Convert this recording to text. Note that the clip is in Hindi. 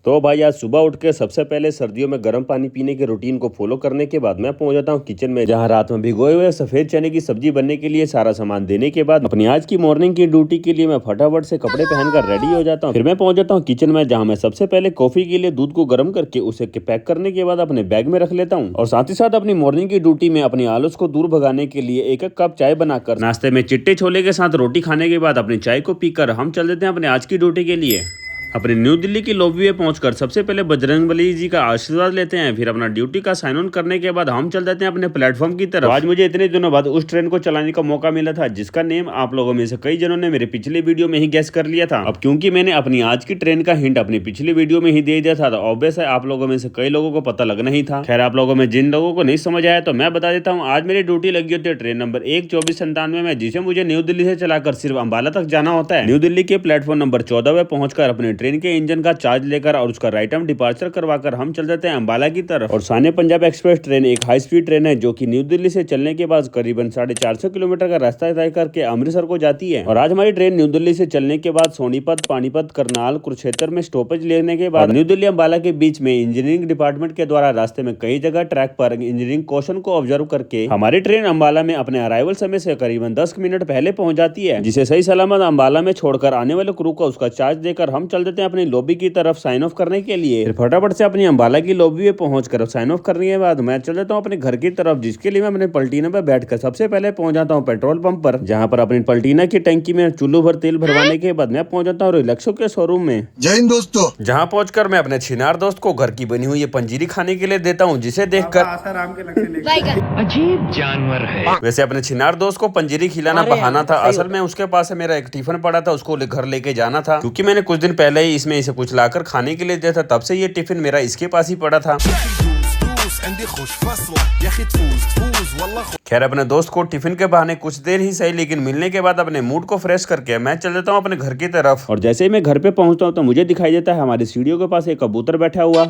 तो भाई आज सुबह उठ के सबसे पहले सर्दियों में गर्म पानी पीने के रूटीन को फॉलो करने के बाद मैं पहुंच जाता हूं किचन में, जहां रात में भिगोए हुए सफेद चने की सब्जी बनने के लिए सारा सामान देने के बाद अपनी आज की मॉर्निंग की ड्यूटी के लिए मैं फटाफट से कपड़े पहनकर रेडी हो जाता हूं। फिर मैं पहुंच जाता हूं किचन में, जहां मैं सबसे पहले कॉफी के लिए दूध को गर्म करके उसे पैक करने के बाद अपने बैग में रख लेता हूँ और साथ ही साथ अपनी मॉर्निंग की ड्यूटी में अपनी आलस को दूर भगाने के लिए एक कप चाय बनाकर नाश्ते में चिट्टे छोले के साथ रोटी खाने के बाद अपनी चाय को पीकर हम चल देते हैं अपने आज की ड्यूटी के लिए। अपने न्यू दिल्ली की लॉबी में पहुंचकर सबसे पहले बजरंगबली जी का आशीर्वाद लेते हैं, फिर अपना ड्यूटी का साइन ऑन करने के बाद हम चल जाते हैं अपने प्लेटफॉर्म की तरफ। आज मुझे इतने दिनों बाद उस ट्रेन को चलाने का मौका मिला था जिसका नेम आप लोगों में से कई जनों ने मेरे पिछले वीडियो में ही गैस कर लिया था। अब क्योंकि मैंने अपनी आज की ट्रेन का हिंट अपनी पिछली वीडियो में ही दे दिया था तो ऑब्वियस है आप लोगों में से कई लोगों को पता लगना ही था। खैर आप लोगों में जिन लोगों को नहीं समझ आया तो मैं बता देता हूँ। आज मेरी ड्यूटी लगी होती है ट्रेन नंबर 12497 में, जिसे मुझे न्यू दिल्ली से चलाकर सिर्फ अंबाला तक जाना होता है। न्यू दिल्ली के प्लेटफॉर्म नंबर 14 में पहुंचकर अपने ट्रेन के इंजन का चार्ज लेकर और उसका राइट टाइम डिपार्चर करवाकर हम चल जाते हैं अंबाला की तरफ। और शान पंजाब एक्सप्रेस ट्रेन एक हाई स्पीड ट्रेन है जो कि न्यू दिल्ली से चलने के बाद करीबन 450 किलोमीटर का रास्ता तय करके अमृतसर को जाती है। और आज हमारी ट्रेन न्यू दिल्ली से चलने के बाद सोनीपत, पानीपत, करनाल, कुरुक्षेत्र में स्टॉपेज लेने के बाद न्यू दिल्ली अंबाला के बीच में इंजीनियरिंग डिपार्टमेंट के द्वारा रास्ते में कई जगह ट्रैक पर इंजीनियरिंग क्वेश्चन को ऑब्जर्व करके हमारी ट्रेन अंबाला में अपने अराइवल समय से करीबन 10 मिनट पहले पहुंच जाती है, जिसे सही सलामत अंबाला में छोड़कर आने वाले क्रू को उसका चार्ज देकर हम चल देते हैं अपनी लॉबी की तरफ साइन ऑफ करने के लिए। फिर फटाफट से अपनी अंबाला की लॉबी में पहुंचकर साइन ऑफ करने के बाद मैं चल जाता हूं अपने घर की तरफ, जिसके लिए मैं अपने पलटीना पे बैठकर सबसे पहले पहुंच जाता हूं पेट्रोल पंप पर, जहां पर अपनी पलटीना की टंकी में चुल्लू भर तेल भरवाने के बाद मैं पहुंच जाता हूं रिलैक्सो के शोरूम में। जय हिंद दोस्तों। जहां पहुंचकर मैं अपने छिनार दोस्त को घर की बनी हुई ये पंजीरी खाने के लिए देता हूं, जिसे देखकर अजीब जानवर है। वैसे अपने छिनार दोस्त को पंजीरी खिलाना बहाना था, असल में उसके पास मेरा एक टिफिन पड़ा था, उसको घर लेके जाना था, क्योंकि मैंने कुछ दिन पहले ही इसमें इसे कुछ लाकर खाने के लिए दिया था, तब से ये टिफिन मेरा इसके पास ही पड़ा था। खैर अपने दोस्त को टिफिन के बहाने कुछ देर ही सही लेकिन मिलने के बाद अपने मूड को फ्रेश करके मैं चल देता हूँ अपने घर की तरफ। और जैसे ही मैं घर पे पहुंचता हूँ तो मुझे दिखाई देता है हमारी सीढ़ियों के पास एक कबूतर बैठा हुआ।